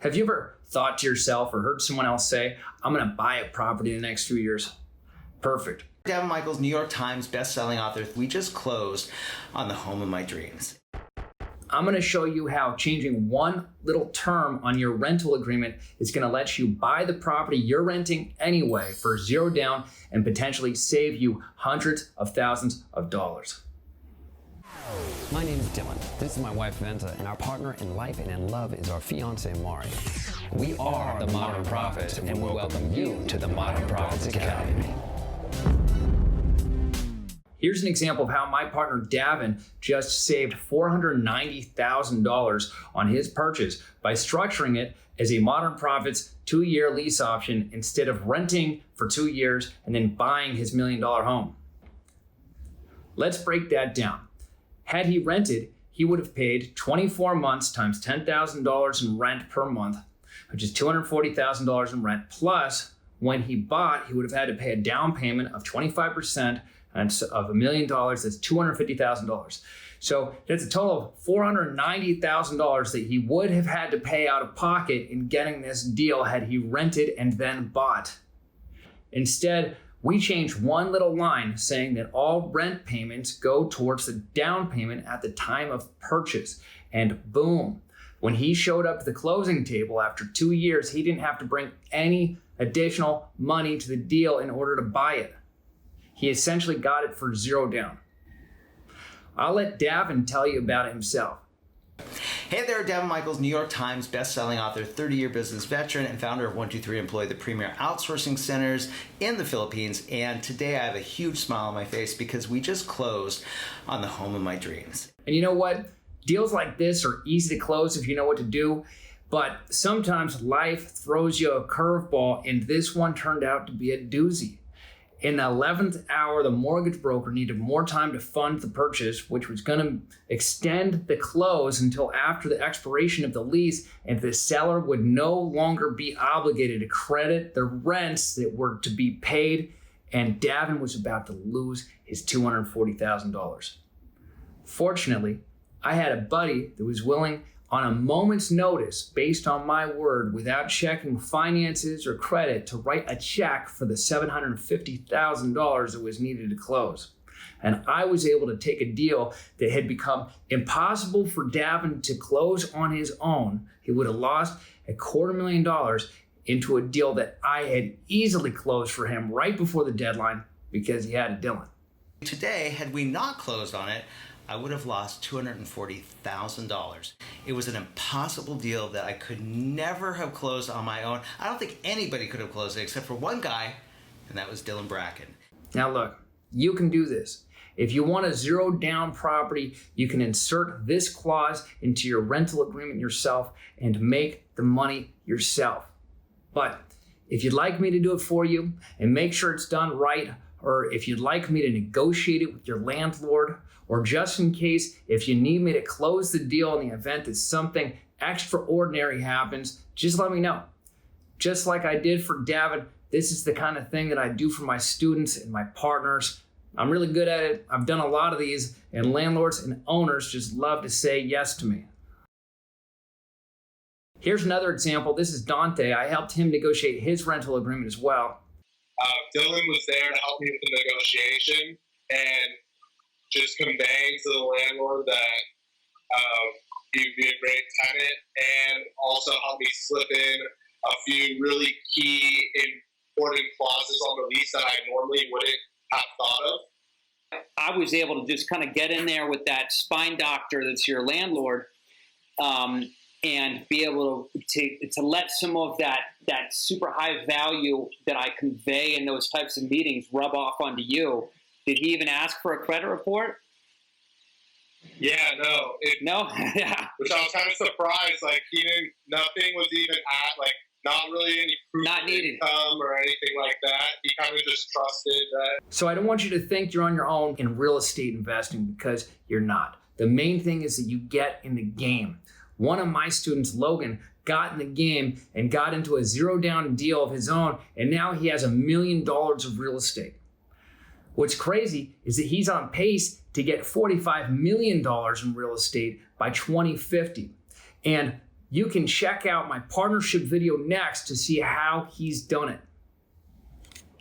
Have you ever thought to yourself or heard someone else say, I'm going to buy a property in the next 2 years? Perfect. Daven Michaels, New York Times best-selling author. We just closed on the home of my dreams. I'm going to show you how changing one little term on your rental agreement is going to let you buy the property you're renting anyway for zero down and potentially save you hundreds of thousands of dollars. My name is Dylan. This is my wife, Venta, and our partner in life and in love is our fiance, Mari. We are the Modern Prophets, and we welcome you to the Modern Prophets Academy. Here's an example of how my partner Daven just saved $490,000 on his purchase by structuring it as a Modern Prophets 2-year lease option instead of renting for 2 years and then buying his $1 million home. Let's break that down. Had he rented, he would have paid 24 months times $10,000 in rent per month, which is $240,000 in rent. Plus, when he bought, he would have had to pay a down payment of 25% of $1 million. That's $250,000. So that's a total of $490,000 that he would have had to pay out of pocket in getting this deal had he rented and then bought. Instead, we changed one little line saying that all rent payments go towards the down payment at the time of purchase. And boom, when he showed up at the closing table after 2 years, he didn't have to bring any additional money to the deal in order to buy it. He essentially got it for zero down. I'll let Daven tell you about it himself. Hey there, Daven Michaels, New York Times best-selling author, 30-year business veteran, and founder of 123 Employ, the premier outsourcing centers in the Philippines. And today I have a huge smile on my face because we just closed on the home of my dreams. And you know what? Deals like this are easy to close if you know what to do, but sometimes life throws you a curveball, and this one turned out to be a doozy. In the 11th hour, the mortgage broker needed more time to fund the purchase, which was going to extend the close until after the expiration of the lease, and the seller would no longer be obligated to credit the rents that were to be paid, and Daven was about to lose his $240,000. Fortunately, I had a buddy that was willing on a moment's notice, based on my word, without checking finances or credit, to write a check for the $750,000 that was needed to close. And I was able to take a deal that had become impossible for Daven to close on his own. He would have lost $250,000 into a deal that I had easily closed for him right before the deadline because he had a Dylan. Today, had we not closed on it, I would have lost $240,000. It was an impossible deal that I could never have closed on my own. I don't think anybody could have closed it except for one guy, and that was Dylan Bracken. Now look, you can do this. If you want a zero down property, you can insert this clause into your rental agreement yourself and make the money yourself. But if you'd like me to do it for you and make sure it's done right, or if you'd like me to negotiate it with your landlord, or just in case, if you need me to close the deal in the event that something extraordinary happens, just let me know. Just like I did for Daven, this is the kind of thing that I do for my students and my partners. I'm really good at it. I've done a lot of these, and landlords and owners just love to say yes to me. Here's another example. This is Dante. I helped him negotiate his rental agreement as well. Dylan was there to help me with the negotiation and just conveying to the landlord that he'd be a great tenant, and also help me slip in a few really key important clauses on the lease that I normally wouldn't have thought of. I was able to just kind of get in there with that spine doctor that's your landlord, and be able to let some of that super high value that I convey in those types of meetings rub off onto you. Did he even ask for a credit report? Yeah, no. No? Yeah. Which I was kind of surprised. Like, nothing was even not really any proof of income or anything like that. He kind of just trusted that. So I don't want you to think you're on your own in real estate investing, because you're not. The main thing is that you get in the game. One of my students, Logan, got in the game and got into a zero down deal of his own, and now he has $1 million of real estate. What's crazy is that he's on pace to get $45 million in real estate by 2050. And You can check out my partnership video next to see how he's done it.